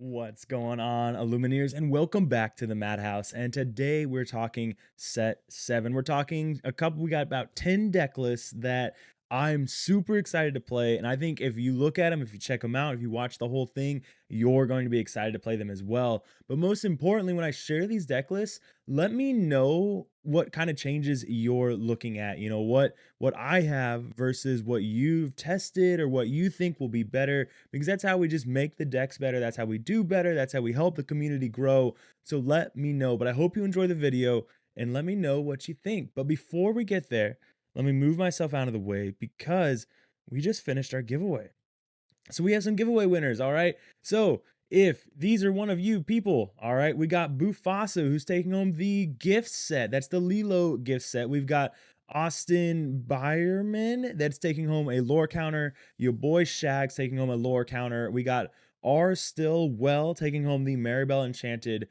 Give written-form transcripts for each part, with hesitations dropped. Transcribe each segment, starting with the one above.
What's going on, Illumineers, and welcome back to the Madhouse. And today we're talking set 7. We're talking we got about 10 deck lists that I'm super excited to play. And I think if you look at them, if you check them out, if you watch the whole thing, you're going to be excited to play them as well. But most importantly, when I share these deck lists, let me know what kind of changes you're looking at. What I have versus what you've tested or what you think will be better, because that's how we just make the decks better. That's how we do better. That's how we help the community grow. So let me know. But I hope you enjoy the video and let me know what you think. But before we get there, let me move myself out of the way because we just finished our giveaway. So we have some giveaway winners, all right? So if these are one of you people, all right, we got Bufasa, who's taking home the gift set. That's the Lilo gift set. We've got Austin Byerman that's taking home a lore counter. Your boy Shag's taking home a lore counter. We got R Still Well taking home the Maribel Enchanted.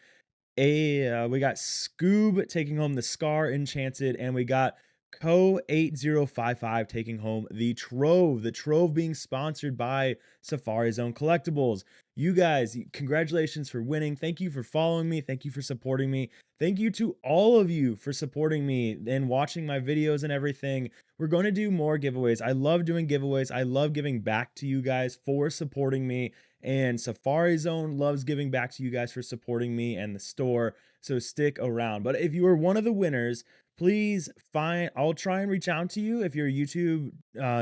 We got Scoob taking home the Scar Enchanted, and we got Co8055 taking home the Trove. The Trove being sponsored by Safari Zone Collectibles. You guys, congratulations for winning. Thank you for following me. Thank you for supporting me. Thank you to all of you for supporting me and watching my videos and everything. We're going to do more giveaways. I love doing giveaways. I love giving back to you guys for supporting me. And Safari Zone loves giving back to you guys for supporting me and the store. So stick around. But if you are one of the winners, please I'll try and reach out to you if your YouTube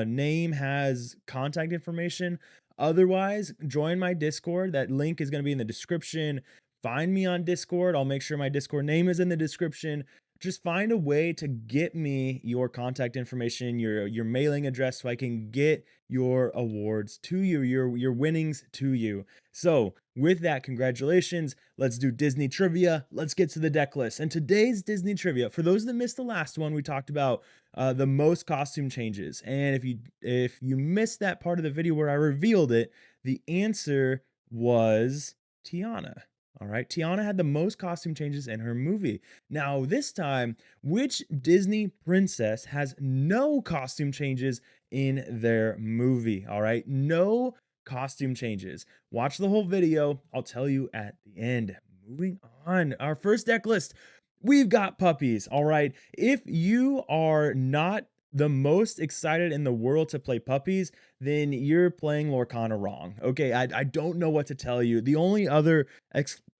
name has contact information. Otherwise, join my Discord. That link is going to be in the description. Find me on Discord. I'll make sure my Discord name is in the description. Just find a way to get me your contact information, your mailing address, so I can get your awards to you, your winnings to you. So with that, congratulations. Let's do Disney trivia. Let's get to the deck list. And today's Disney trivia, for those that missed the last one, we talked about the most costume changes. And if you missed that part of the video where I revealed it, the answer was Tiana. All right, Tiana had the most costume changes in her movie. Now, this time, which Disney princess has no costume changes in their movie? All right, no costume changes. Watch the whole video. I'll tell you at the end. Moving on, our first deck list, we've got puppies. All right, if you are not the most excited in the world to play puppies, then you're playing Lorcana wrong. Okay, I don't know what to tell you. The only other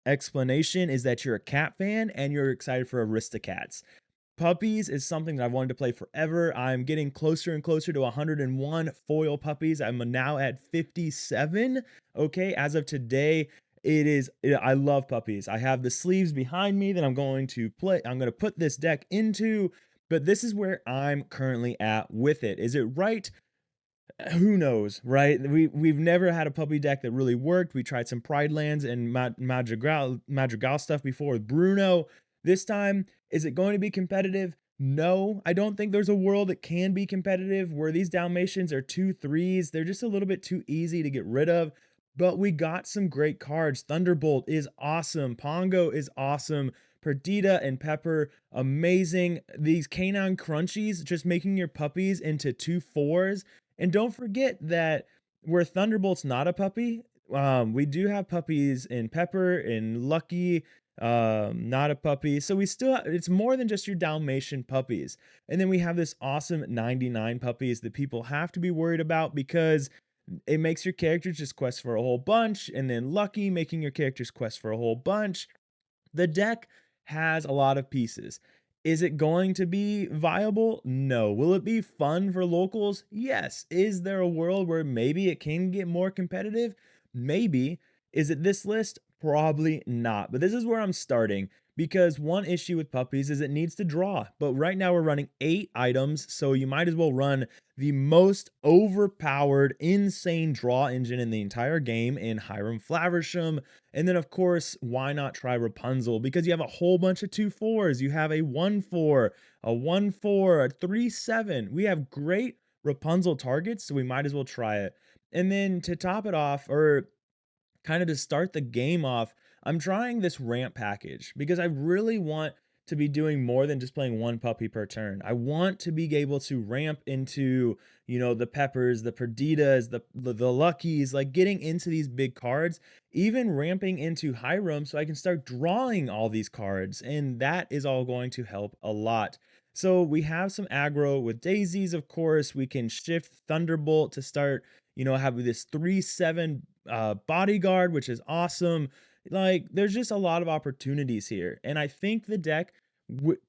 explanation is that you're a cat fan and you're excited for Aristocats. Puppies is something that I've wanted to play forever. I'm getting closer and closer to 101 foil puppies. I'm now at 57. Okay, as of today, I love puppies. I have the sleeves behind me that I'm going to put this deck into, but this is where I'm currently at with it. Is it right? Who knows, right? We've never had a puppy deck that really worked. We tried some Pride Lands and Madrigal stuff before with Bruno. This time, is it going to be competitive? No, I don't think there's a world that can be competitive where these Dalmatians are 2/3s. They're just a little bit too easy to get rid of. But we got some great cards. Thunderbolt is awesome. Pongo is awesome. Perdita and Pepper, amazing. These canine crunchies, just making your puppies into 2/4s. And don't forget that where Thunderbolt's not a puppy, we do have puppies in Pepper and Lucky, not a puppy. So it's more than just your Dalmatian puppies. And then we have this awesome 99 puppies that people have to be worried about because it makes your characters just quest for a whole bunch. And then Lucky making your characters quest for a whole bunch. The deck has a lot of pieces. Is it going to be viable? No. Will it be fun for locals? Yes. Is there a world where maybe it can get more competitive? Maybe. Is it this list? Probably not. But this is where I'm starting because one issue with puppies is it needs to draw. But right now we're running 8 items, so you might as well run the most overpowered, insane draw engine in the entire game in Hiram Flaversham. And then, of course, why not try Rapunzel? Because you have a whole bunch of 2/4s. You have a 1/4, a 1/4, a 3/7. We have great Rapunzel targets, so we might as well try it. And then to top it off, or kind of to start the game off, I'm trying this ramp package because I really want to be doing more than just playing one puppy per turn. I want to be able to ramp into, the peppers, the perditas, the luckies, like getting into these big cards, even ramping into Hiram so I can start drawing all these cards. And that is all going to help a lot. So we have some aggro with daisies, of course. We can shift Thunderbolt to start, having this 3/7 bodyguard, which is awesome. Like, there's just a lot of opportunities here. And I think the deck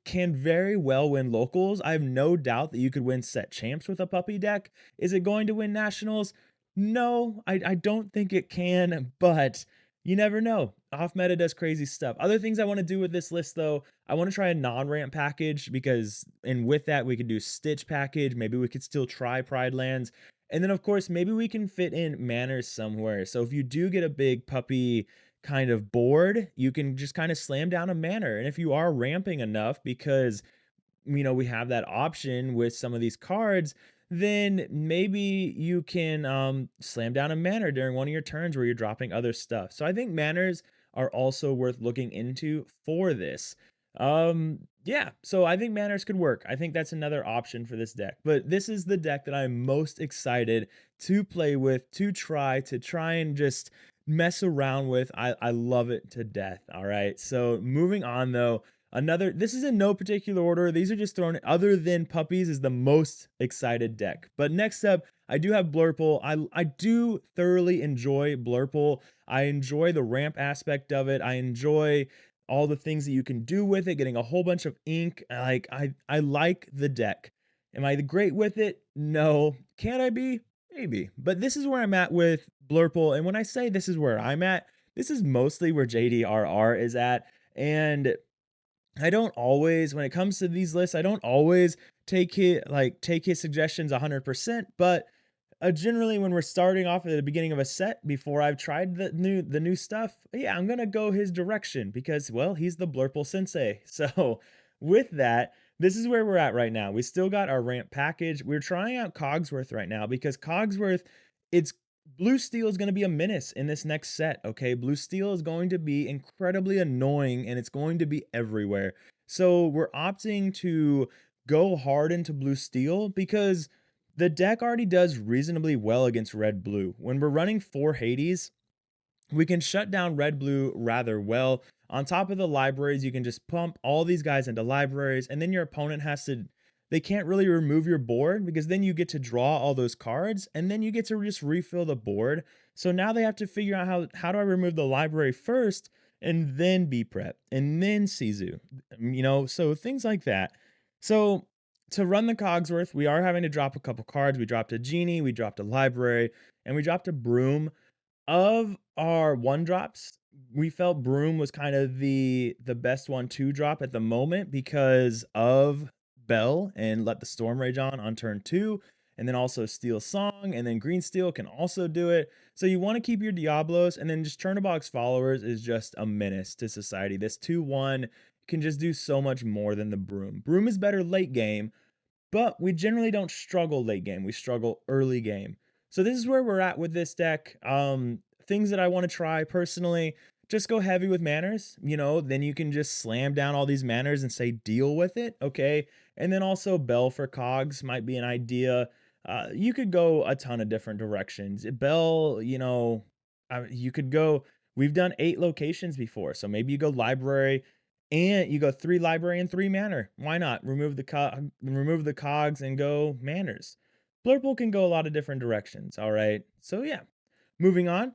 can very well win locals. I have no doubt that you could win set champs with a puppy deck. Is it going to win nationals? No, I don't think it can, but you never know. Off meta does crazy stuff. Other things I want to do with this list, though, I want to try a non-ramp package because, and with that, we could do Stitch package. Maybe we could still try Pride Lands. And then, of course, maybe we can fit in Manners somewhere. So if you do get a big puppy kind of board, you can just kind of slam down a manor. And if you are ramping enough, because we have that option with some of these cards, then maybe you can slam down a manor during one of your turns where you're dropping other stuff. So I think manors are also worth looking into for this. Yeah, so I think manors could work. I think that's another option for this deck. But this is the deck that I'm most excited to play with, to try and just mess around with. I love it to death. All right. So moving on though, this is in no particular order. These are just thrown, other than puppies is the most excited deck. But next up, I do have Blurple. I do thoroughly enjoy Blurple. I enjoy the ramp aspect of it. I enjoy all the things that you can do with it, getting a whole bunch of ink. I like the deck. Am I great with it? No. Can I be? Maybe. But this is where I'm at with Blurple. And when I say this is where I'm at, this is mostly where JDRR is at. And I don't always, when it comes to these lists, I don't always take his suggestions 100%, but generally when we're starting off at the beginning of a set before I've tried the new stuff, yeah, I'm gonna go his direction because, well, he's the Blurple sensei. So with that, this is where we're at right now. We still got our ramp package. We're trying out Cogsworth right now because Cogsworth, it's Blue Steel is going to be a menace in this next set, okay? Blue Steel is going to be incredibly annoying and it's going to be everywhere. So we're opting to go hard into Blue Steel because the deck already does reasonably well against Red Blue. When we're running 4 Hades, we can shut down Red Blue rather well. On top of the libraries, you can just pump all these guys into libraries, and then your opponent they can't really remove your board because then you get to draw all those cards, and then you get to just refill the board. So now they have to figure out how do I remove the library first, and then B-Prep, and then Sizu, so things like that. So to run the Cogsworth, we are having to drop a couple cards. We dropped a Genie, we dropped a library, and we dropped a Broom. Of our one drops, we felt Broom was kind of the best one to drop at the moment because of Bell and Let the Storm Rage on turn 2, and then also Steel Song, and then Green Steel can also do it. So you want to keep your Diablos, and then just Churnabox Followers is just a menace to society. This 2/1 can just do so much more than the Broom. Broom is better late game, but we generally don't struggle late game. We struggle early game. So this is where we're at with this deck. Things that I want to try personally, just go heavy with manners. Then you can just slam down all these manners and say deal with it, okay? And then also Bell for Cogs might be an idea. You could go a ton of different directions. Bell, you could go. We've done 8 locations before, so maybe you go library, and you go 3 library and 3 manor. Why not? Remove the cogs and go manners. Blurple can go a lot of different directions, all right? So yeah, moving on.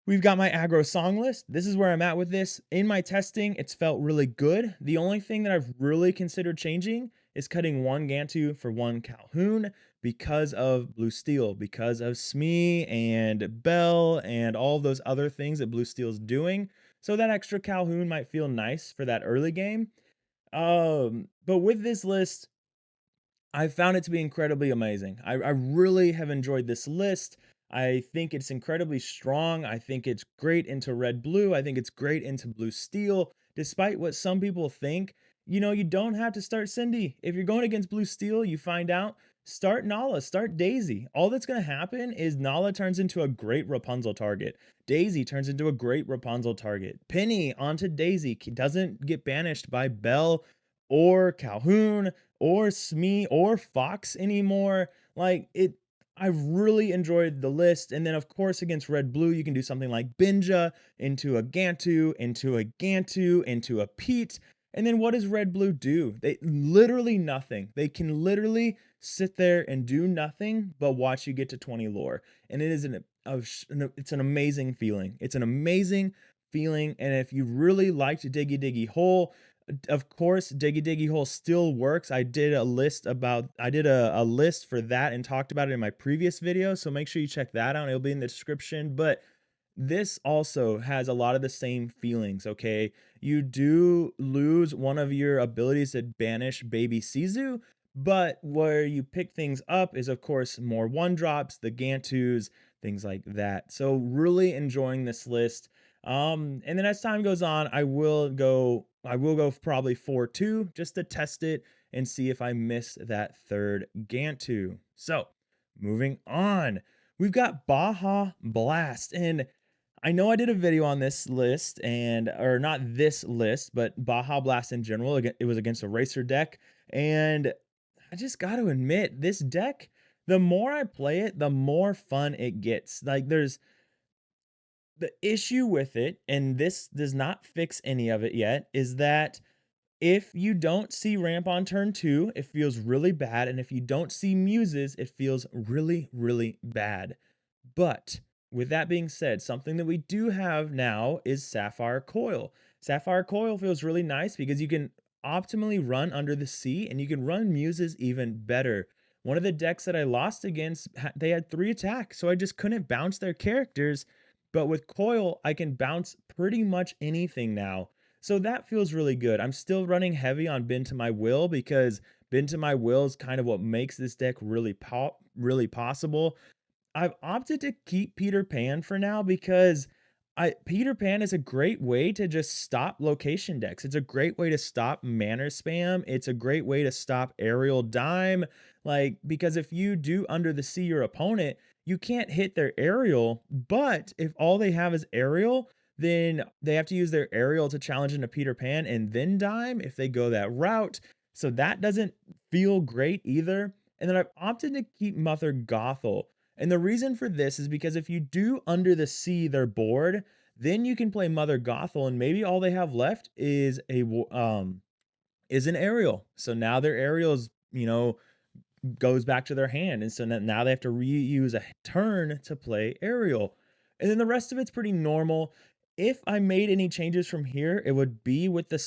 We've got my aggro song list. This is where I'm at with this. In my testing, it's felt really good. The only thing that I've really considered changing is cutting 1 Gantu for 1 Calhoun because of Blue Steel, because of Smee and Bell and all those other things that Blue Steel's doing. So that extra Calhoun might feel nice for that early game. But with this list, I found it to be incredibly amazing. I really have enjoyed this list. I think it's incredibly strong. I think it's great into Red Blue. I think it's great into Blue Steel. Despite what some people think, you don't have to start Cindy. If you're going against Blue Steel, you find out start Nala, start Daisy. All that's going to happen is Nala turns into a great Rapunzel target. Daisy turns into a great Rapunzel target. Penny onto Daisy doesn't get banished by Belle or Calhoun or Smee or Fox anymore. Like it, I've really enjoyed the list. And then, of course, against Red Blue, you can do something like Binja into a Gantu, into a Gantu, into a Pete. And then what does Red Blue do? They literally nothing. They can literally sit there and do nothing but watch you get to 20 lore. And it is it's an amazing feeling. It's an amazing feeling. And if you really liked Diggy Diggy Hole, of course, Diggy Diggy Hole still works. I did a list a list for that and talked about it in my previous video. So make sure you check that out. It'll be in the description. But this also has a lot of the same feelings, okay? You do lose one of your abilities to banish Baby Sizu, but where you pick things up is, of course, more one drops, the Gantus, things like that. So, really enjoying this list. And then as time goes on, I will go probably 4-2 just to test it and see if I miss that third Gantu. So, moving on. We've got Baja Blast, and I know I did a video on this list or not this list, but Baja Blast in general. It was against a racer deck. And I just got to admit, this deck, the more I play it, the more fun it gets. Like, there's the issue with it, and this does not fix any of it yet, is that if you don't see ramp on turn 2, it feels really bad. And if you don't see muses, it feels really, really bad. But with that being said, something that we do have now is Sapphire Coil. Sapphire Coil feels really nice because you can optimally run under the sea and you can run muses even better. One of the decks that I lost against, they had 3 attacks, so I just couldn't bounce their characters. But with Coil, I can bounce pretty much anything now. So that feels really good. I'm still running heavy on Bend to My Will because Bend to My Will is kind of what makes this deck really possible. I've opted to keep Peter Pan for now because Peter Pan is a great way to just stop location decks. It's a great way to stop mana spam. It's a great way to stop aerial dime. Like, because if you do under the sea your opponent, you can't hit their aerial. But if all they have is aerial, then they have to use their aerial to challenge into Peter Pan and then dime if they go that route. So that doesn't feel great either. And then I've opted to keep Mother Gothel. And the reason for this is because if you do under the sea their board, then you can play Mother Gothel, and maybe all they have left is an aerial. So now their aerials, goes back to their hand, and so now they have to reuse a turn to play aerial. And then the rest of it's pretty normal. If I made any changes from here, it would be with these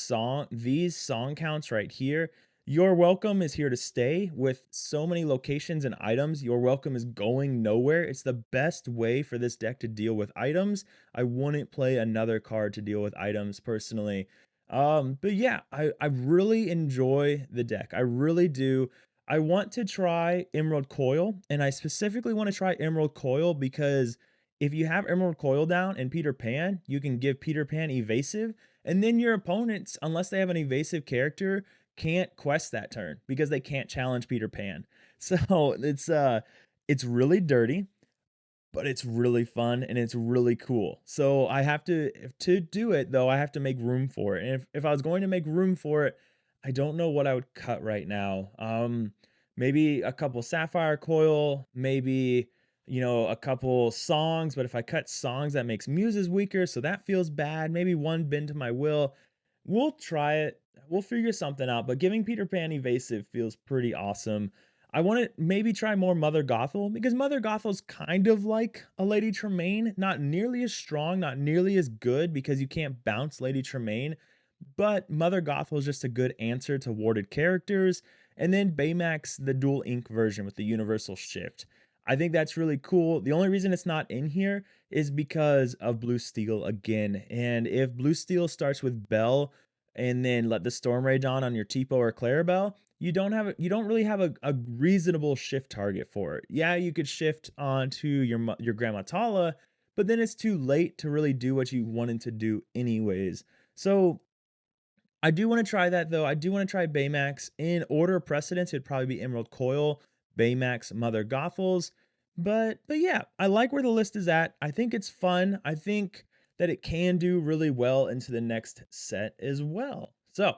song counts right here. Your Welcome is here to stay. With so many locations and items, Your Welcome is going nowhere. It's the best way for this deck to deal with items. I wouldn't play another card to deal with items personally. But yeah, I really enjoy the deck. I really do. I want to try Emerald Coil, and I specifically want to try Emerald Coil because if you have Emerald Coil down and Peter Pan, you can give Peter Pan evasive, and then your opponents, unless they have an evasive character, can't quest that turn because they can't challenge Peter Pan. So it's really dirty, but it's really fun and it's really cool. So I have to do it though, I have to make room for it. And if I was going to make room for it, I don't know what I would cut right now. Maybe a couple Sapphire Coil, maybe a couple songs, but if I cut songs, that makes muses weaker, so that feels bad. Maybe one Bend to My Will. We'll try it. We'll figure something out, but giving Peter Pan evasive feels pretty awesome. I want to maybe try more Mother Gothel because Mother Gothel's kind of like a Lady Tremaine, not nearly as strong, not nearly as good because you can't bounce Lady Tremaine, but Mother Gothel is just a good answer to warded characters. And then Baymax, the dual ink version with the universal shift. I think that's really cool. The only reason it's not in here is because of Blue Steel again. And if Blue Steel starts with Bell and then let the Storm Rage on your Tipo or Clarabelle, you don't really have a reasonable shift target for it. Yeah, you could shift onto your Grandma Tala, but then it's too late to really do what you wanted to do anyways. So I do want to try that though. I do want to try Baymax. In order of precedence, it'd probably be Emerald Coil, Baymax, Mother Gothels. But yeah, I like where the list is at. I think it's fun. I think that it can do really well into the next set as well. So,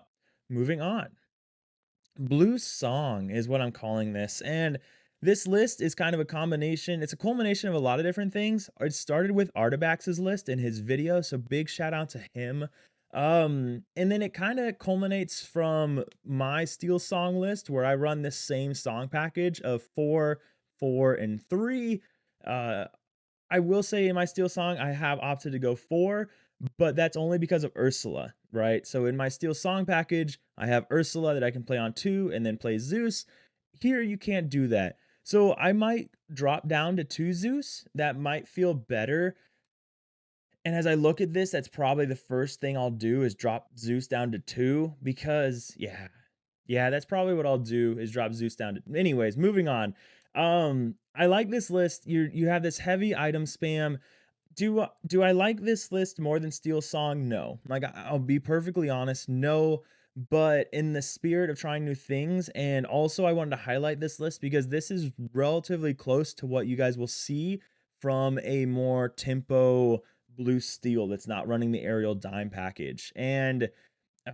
moving on. Blue Song is what I'm calling this. And this list is kind of a combination, it's a culmination of a lot of different things. It started with Artabax's list in his video, so big shout out to him. And then it kind of culminates from my Steel Song list where I run this same song package of 4, 4, and 3. Uh, I will say in my Steel Song, I have opted to go 4, but that's only because of Ursula, right? So in my Steel Song package, I have Ursula that I can play on 2 and then play Zeus. Here, you can't do that. So I might drop down to 2 Zeus. That might feel better. And as I look at this, that's probably the first thing I'll do is drop Zeus down to 2 because, yeah, that's probably what I'll do is drop Zeus down to. Anyways, moving on. I like this list. You have this heavy item spam. Do I like this list more than Steel Song? No. Like I'll be perfectly honest, no. But in the spirit of trying new things, and also I wanted to highlight this list because this is relatively close to what you guys will see from a more tempo blue steel that's not running the aerial dime package. And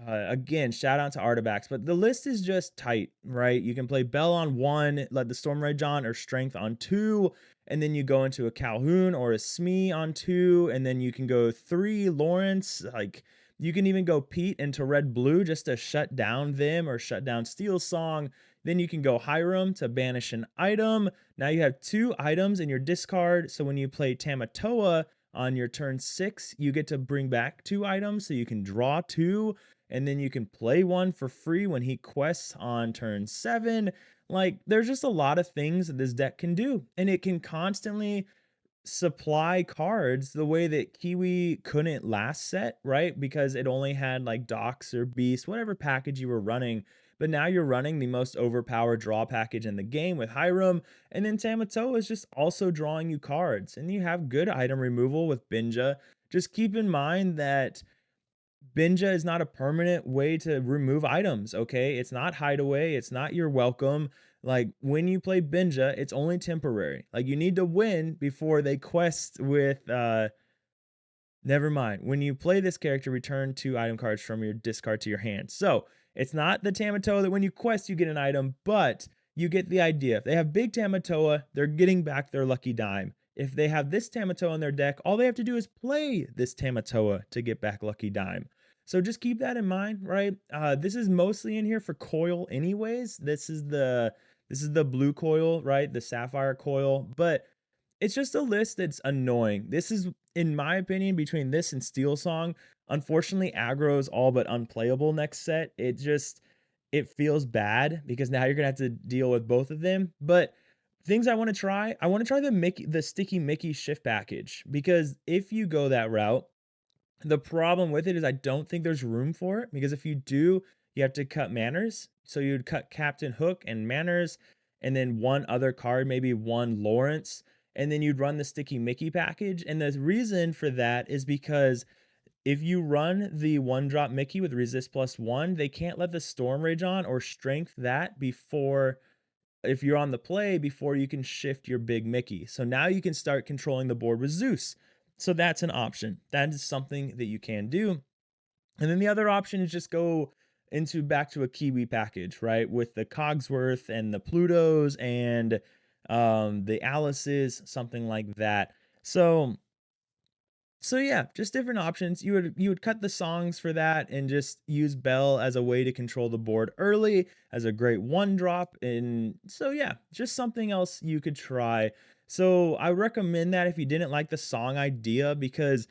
again, shout out to Artabax, but the list is just tight, right? You can play Bell on 1, let the Storm Rage on, or Strength on 2, and then you go into a Calhoun or a Smee on 2, and then you can go 3 Lawrence. Like you can even go Pete into red blue just to shut down them or shut down Steel Song. Then you can go Hiram to banish an item. Now you have 2 items in your discard, so when you play Tamatoa on your turn 6, you get to bring back 2 items, so you can draw 2, and then you can play 1 for free when he quests on turn 7. Like, there's just a lot of things that this deck can do, and it can constantly supply cards the way that Kiwi couldn't last set, right? Because it only had like Docs or Beast, whatever package you were running. But now you're running the most overpowered draw package in the game with Hiram, and then Tamatoa is just also drawing you cards, and you have good item removal with Binja. Just keep in mind that Binja is not a permanent way to remove items, okay? It's not hideaway, it's not your welcome. Like when you play Binja, it's only temporary. Like you need to win before they quest with never mind. When you play this character, return 2 item cards from your discard to your hand. So it's not the Tamatoa that when you quest you get an item, but you get the idea. If they have big Tamatoa, they're getting back their lucky dime. If they have this Tamatoa in their deck, all they have to do is play this Tamatoa to get back lucky dime. So just keep that in mind, right? This is mostly in here for coil anyways. This is the blue coil, right? The sapphire coil, but it's just a list that's annoying. This is, in my opinion, between this and Steel Song, unfortunately, Agro is all but unplayable next set. It feels bad because now you're gonna have to deal with both of them. But things I want to try, the Sticky Mickey shift package, because if you go that route, the problem with it is I don't think there's room for it, because if you do, you have to cut Manners. So you'd cut Captain Hook and Manners, and then one other card, maybe one Lawrence, and then you'd run the Sticky Mickey package. And the reason for that is because if you run the 1-drop Mickey with resist +1, they can't let the Storm Rage on or strength that before, if you're on the play, before you can shift your big Mickey. So now you can start controlling the board with Zeus. So that's an option. That is something that you can do. And then the other option is just go into back to a Kiwi package, right? With the Cogsworth and the Plutos and the Alice's, something like that. So yeah, just different options. You would cut the songs for that and just use Bell as a way to control the board early as a great 1-drop. And so yeah, just something else you could try. So I recommend that if you didn't like the song idea, because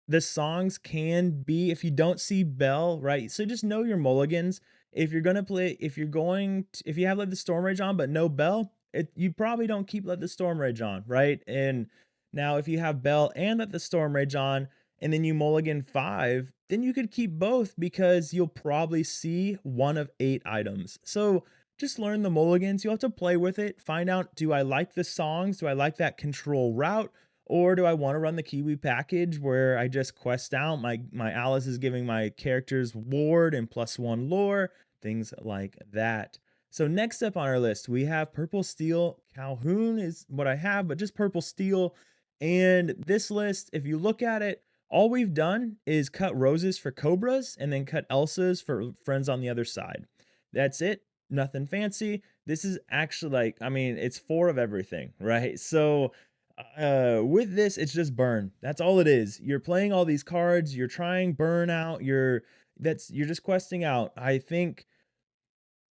the songs can be, if you don't see Bell, right? So just know your mulligans. If you're gonna play, if you have Let the Storm Rage on but no Bell, you probably don't keep Let the Storm Rage on, right? And now if you have Bell and Let the Storm Rage on, and then you mulligan 5, then you could keep both because you'll probably see 1 of 8 items. So just learn the mulligans. You'll have to play with it. Find out, do I like the songs? Do I like that control route? Or do I want to run the Kiwi package where I just quest out? My Alice is giving my characters ward and +1 lore, things like that. So next up on our list, we have Purple Steel. Calhoun is what I have, but just Purple Steel. And this list, if you look at it, all we've done is cut roses for Cobras and then cut Elsas for friends on the other side. That's it. Nothing fancy. This is actually like, I mean, it's four of everything, right? So with this, it's just burn. That's all it is. You're playing all these cards, you're trying burn out, you're just questing out. I think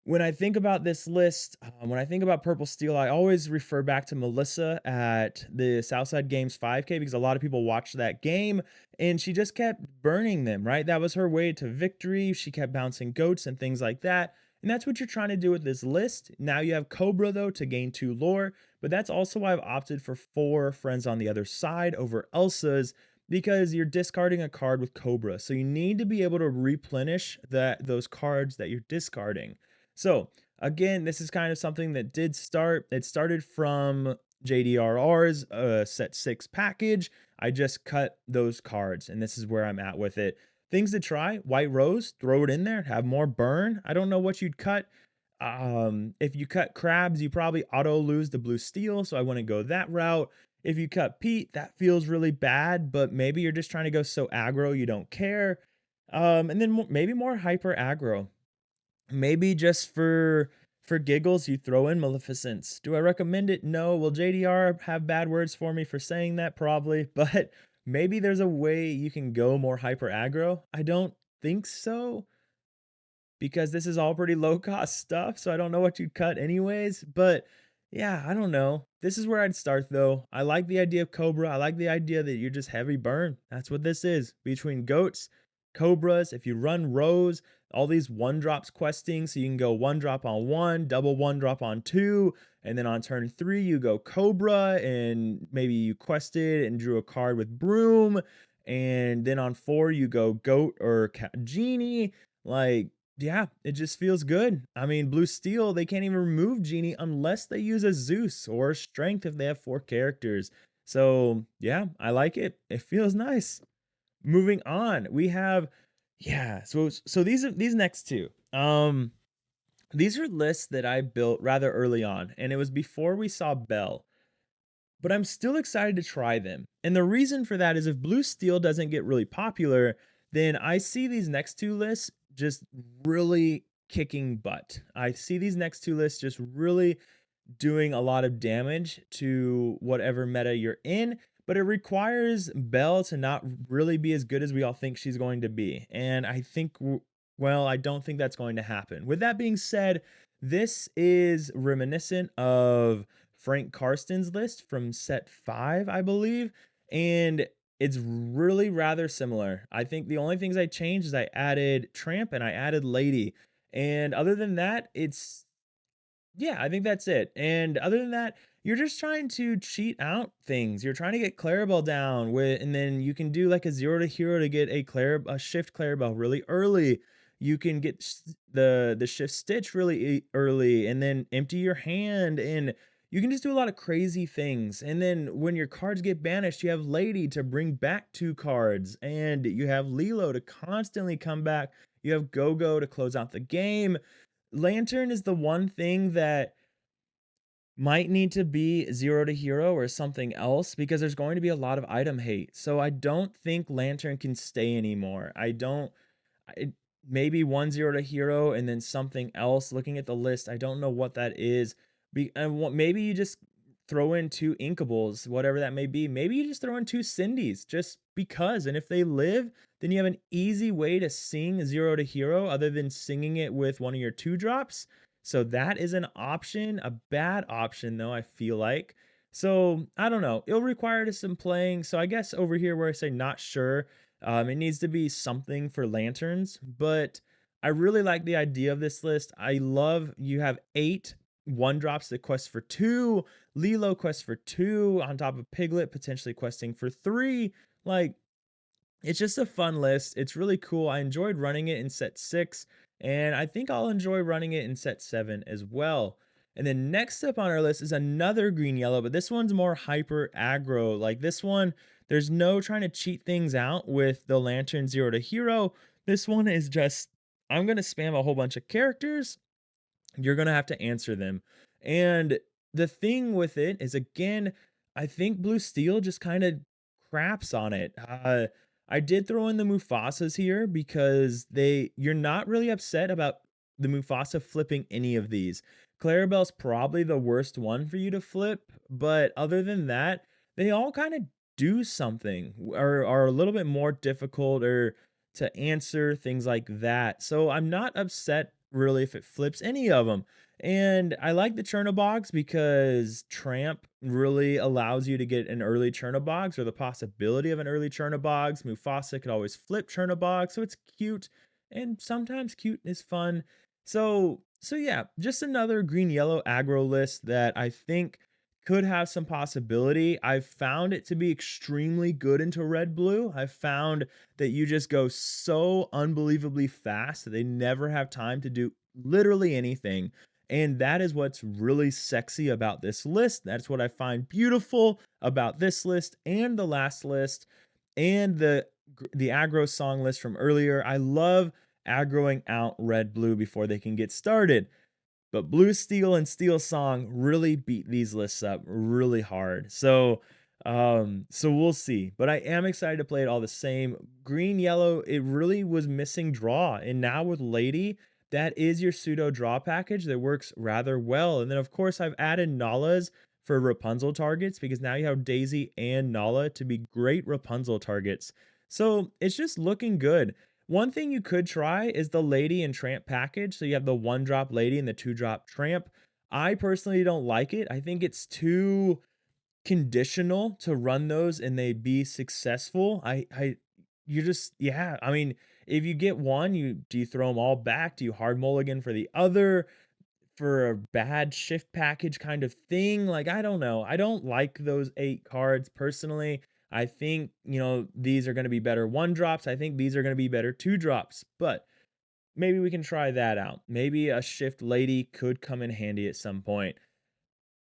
when I think about this list, when I think about Purple Steel, I always refer back to Melissa at the Southside Games 5K because a lot of people watched that game and she just kept burning them, right? That was her way to victory. She kept bouncing goats and things like that. And that's what you're trying to do with this list. Now you have Cobra, though, to gain 2 lore, but that's also why I've opted for 4 friends on the other side over Elsa's because you're discarding a card with Cobra. So you need to be able to replenish those cards that you're discarding. So again, this is kind of something that did start. It started from JDRR's set 6 package. I just cut those cards, and this is where I'm at with it. Things to try: White Rose, throw it in there, have more burn. I don't know what you'd cut. If you cut Crabs, you probably auto lose the Blue Steel, so I wouldn't go that route. If you cut Pete, that feels really bad, but maybe you're just trying to go so aggro you don't care. And then maybe more hyper aggro. Maybe just for giggles, you throw in Maleficence. Do I recommend it? No. Will JDR have bad words for me for saying that? Probably. But maybe there's a way you can go more hyper aggro. I don't think so because this is all pretty low cost stuff. So I don't know what you'd cut anyways. But yeah, I don't know. This is where I'd start though. I like the idea of Cobra. I like the idea that you're just heavy burn. That's what this is. Between goats, Cobras, if you run rows, all these 1-drops questing, so you can go 1-drop on 1, double 1-drop on 2, and then on turn 3 you go Cobra and maybe you quested and drew a card with Broom, and then on 4 you go Goat or Genie. Like, yeah, it just feels good. I mean, Blue Steel, they can't even remove Genie unless they use a Zeus or a Strength if they have 4 characters. So yeah, I like it. It feels nice. Moving on, we have, yeah, so these next two. These are lists that I built rather early on, and it was before we saw Bell. But I'm still excited to try them. And the reason for that is if Blue Steel doesn't get really popular, then I see these next two lists just really kicking butt. I see these next two lists just really doing a lot of damage to whatever meta you're in, but it requires Belle to not really be as good as we all think she's going to be. And I think, well, I don't think that's going to happen. With that being said, this is reminiscent of Frank Karsten's list from set 5, I believe. And it's really rather similar. I think the only things I changed is I added Tramp and I added Lady. And other than that, yeah, I think that's it. And other than that, you're just trying to cheat out things. You're trying to get Clarabelle down with, and then you can do like a 0 to hero to get a shift Clarabelle really early. You can get the shift Stitch really early, and then empty your hand, and you can just do a lot of crazy things. And then when your cards get banished, you have Lady to bring back 2 cards, and you have Lilo to constantly come back. You have Go-Go to close out the game. Lantern is the one thing that might need to be 0 to hero or something else because there's going to be a lot of item hate. So I don't think Lantern can stay anymore. Maybe 1-0 to hero and then something else. Looking at the list, I don't know what that is. Maybe you just throw in 2 Inkables, whatever that may be. Maybe you just throw in 2 Cindy's just because. And if they live, then you have an easy way to sing 0 to hero other than singing it with one of your 2-drops. So that is an option, a bad option though, I feel like. So I don't know. It'll require some playing. So I guess over here where I say not sure, it needs to be something for lanterns. But I really like the idea of this list. I love you have 8 1-drops that quest for 2, Lilo quest for 2, on top of Piglet potentially questing for 3. Like, it's just a fun list. It's really cool. I enjoyed running it in set 6, and I think I'll enjoy running it in set 7 as well. And then next up on our list is another green yellow, but this one's more hyper aggro. Like this one, there's no trying to cheat things out with the Lantern 0 to hero. This one is just, I'm going to spam a whole bunch of characters, you're gonna have to answer them. And the thing with it is, again, I think Blue Steel just kind of craps on it. I did throw in the Mufasas here because you're not really upset about the Mufasa flipping any of these. Clarabelle's probably the worst one for you to flip, but other than that, they all kind of do something or are a little bit more difficult or to answer things like that. So I'm not upset really if it flips any of them. And I like the Chernobogs because Tramp really allows you to get an early Chernobogs or the possibility of an early Chernobogs. Mufasa could always flip Chernobog, so it's cute. And sometimes cute is fun. So yeah, just another green yellow aggro list that I think could have some possibility. I've found it to be extremely good into red blue. I've found that you just go so unbelievably fast that they never have time to do literally anything. And that is what's really sexy about this list. That's what I find beautiful about this list and the last list and the aggro song list from earlier. I love aggroing out red blue before they can get started. But Blue Steel and Steel Song really beat these lists up really hard. So we'll see. But I am excited to play it all the same. Green Yellow, it really was missing draw. And now with Lady, that is your pseudo draw package that works rather well. And then of course I've added Nalas for Rapunzel targets because now you have Daisy and Nala to be great Rapunzel targets. So it's just looking good. One thing you could try is the Lady and Tramp package. So you have the 1-drop Lady and the 2-drop Tramp. I personally don't like it. I think it's too conditional to run those and they be successful. You just, yeah. I mean, if you get one, do you throw them all back? Do you hard mulligan for the other? For a bad shift package kind of thing. Like, I don't know. I don't like those 8 cards personally. I think, these are going to be better 1-drops. I think these are going to be better 2-drops, but maybe we can try that out. Maybe a shift lady could come in handy at some point.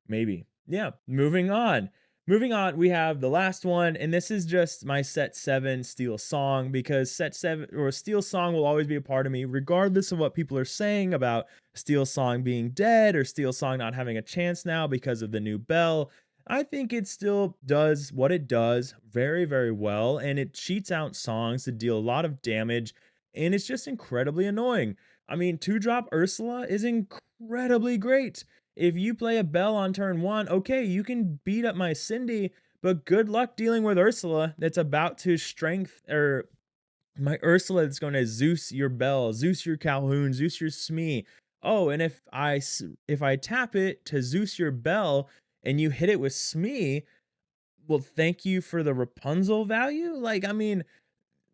Maybe. Yeah, moving on. Moving on, we have the last one, and this is just my set 7 Steel Song because set 7 or Steel Song will always be a part of me, regardless of what people are saying about Steel Song being dead or Steel Song not having a chance now because of the new bell. I think it still does what it does very, very well, and it cheats out songs to deal a lot of damage, and it's just incredibly annoying. I mean, 2-drop Ursula is incredibly great. If you play a Bell on turn 1, okay, you can beat up my Cindy, but good luck dealing with Ursula that's about to strength, or my Ursula that's going to Zeus your Bell, Zeus your Calhoun, Zeus your Smee. Oh, and if I tap it to Zeus your Bell and you hit it with Smee, well, thank you for the Rapunzel value. Like, I mean,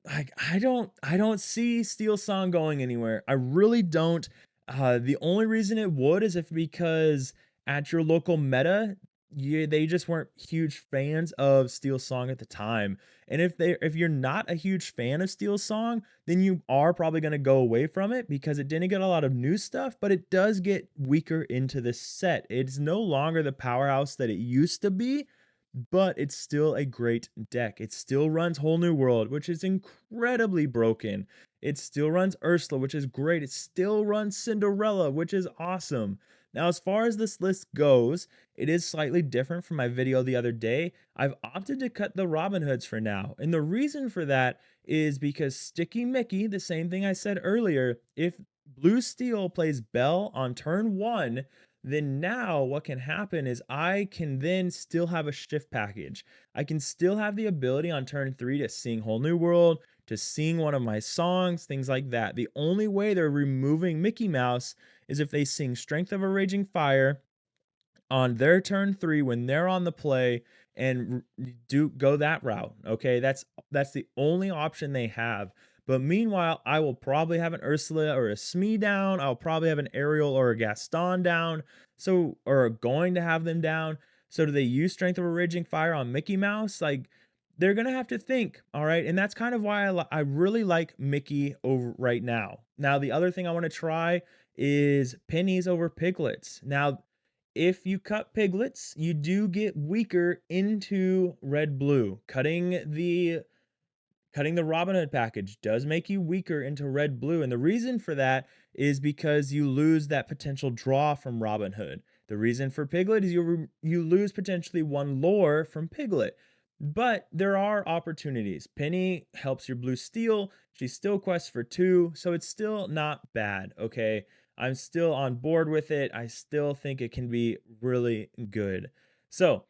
I don't see Steel Song going anywhere. I really don't. The only reason it would is if because at your local meta, they just weren't huge fans of Steel Song at the time. And if you're not a huge fan of Steel Song, then you are probably going to go away from it because it didn't get a lot of new stuff, but it does get weaker into this set. It's no longer the powerhouse that it used to be, but it's still a great deck. It still runs Whole New World, which is incredibly broken. It still runs Ursula, which is great. It still runs Cinderella, which is awesome. Now, as far as this list goes, it is slightly different from my video the other day. I've opted to cut the Robin Hoods for now. And the reason for that is because Sticky Mickey, the same thing I said earlier, if Blue Steel plays Bell on turn 1, then now what can happen is I can then still have a shift package. I can still have the ability on turn 3 to sing Whole New World, to sing one of my songs, things like that. The only way they're removing Mickey Mouse is if they sing Strength of a Raging Fire on their turn 3 when they're on the play and do go that route. Okay, that's the only option they have. But meanwhile, I will probably have an Ursula or a Smee down. I'll probably have an Ariel or a Gaston down. So, or going to have them down. So do they use Strength of a Raging Fire on Mickey Mouse? Like, they're gonna have to think, all right. And that's kind of why I really like Mickey over right now. Now, the other thing I want to try is pennies over piglets. Now, if you cut piglets, you do get weaker into red blue. Cutting the Robin Hood package does make you weaker into red blue. And the reason for that is because you lose that potential draw from Robin Hood. The reason for Piglet is you lose potentially one lore from Piglet. But there are opportunities. Penny helps your blue steal. She still quests for 2, so it's still not bad, okay? I'm still on board with it. I still think it can be really good. So,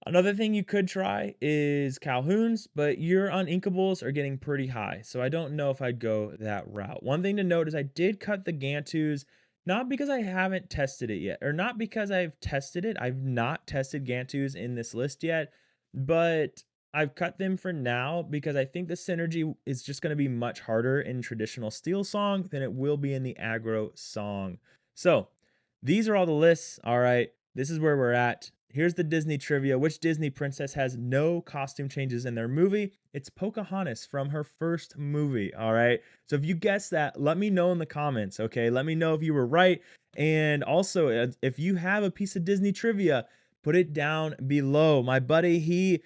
another thing you could try is Calhoun's, but your uninkables are getting pretty high, so I don't know if I'd go that route. One thing to note is I did cut the Gantus, not because I haven't tested it yet, or not because I've tested it. I've not tested Gantus in this list yet, but I've cut them for now because I think the synergy is just going to be much harder in traditional Steel Song than it will be in the Aggro Song. So these are all the lists. All right, this is where we're at. Here's the Disney trivia. Which Disney princess has no costume changes in their movie? It's Pocahontas from her first movie. All right. So if you guessed that, let me know in the comments. Okay. Let me know if you were right. And also, if you have a piece of Disney trivia, put it down below. My buddy,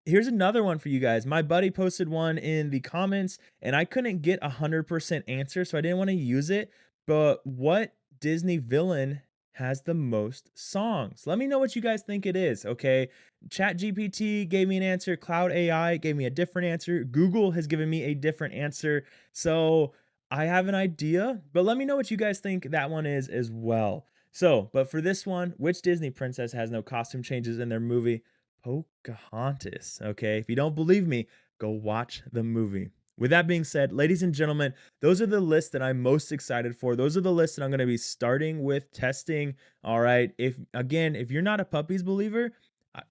here's another one for you guys. My buddy posted one in the comments and I couldn't get 100% answer, so I didn't want to use it. But what Disney villain has the most songs? Let me know what you guys think it is, okay? Chat GPT gave me an answer. Cloud AI gave me a different answer. Google has given me a different answer. So I have an idea, but let me know what you guys think that one is as well. So, but for this one, which Disney princess has no costume changes in their movie? Pocahontas, okay? If you don't believe me, go watch the movie. With that being said, ladies and gentlemen, those are the lists that I'm most excited for. Those are the lists that I'm going to be starting with testing. All right. If you're not a puppies believer,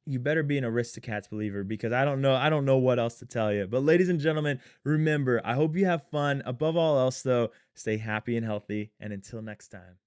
you better be an Aristocats believer because I don't know what else to tell you. But ladies and gentlemen, remember, I hope you have fun. Above all else though, stay happy and healthy, and until next time.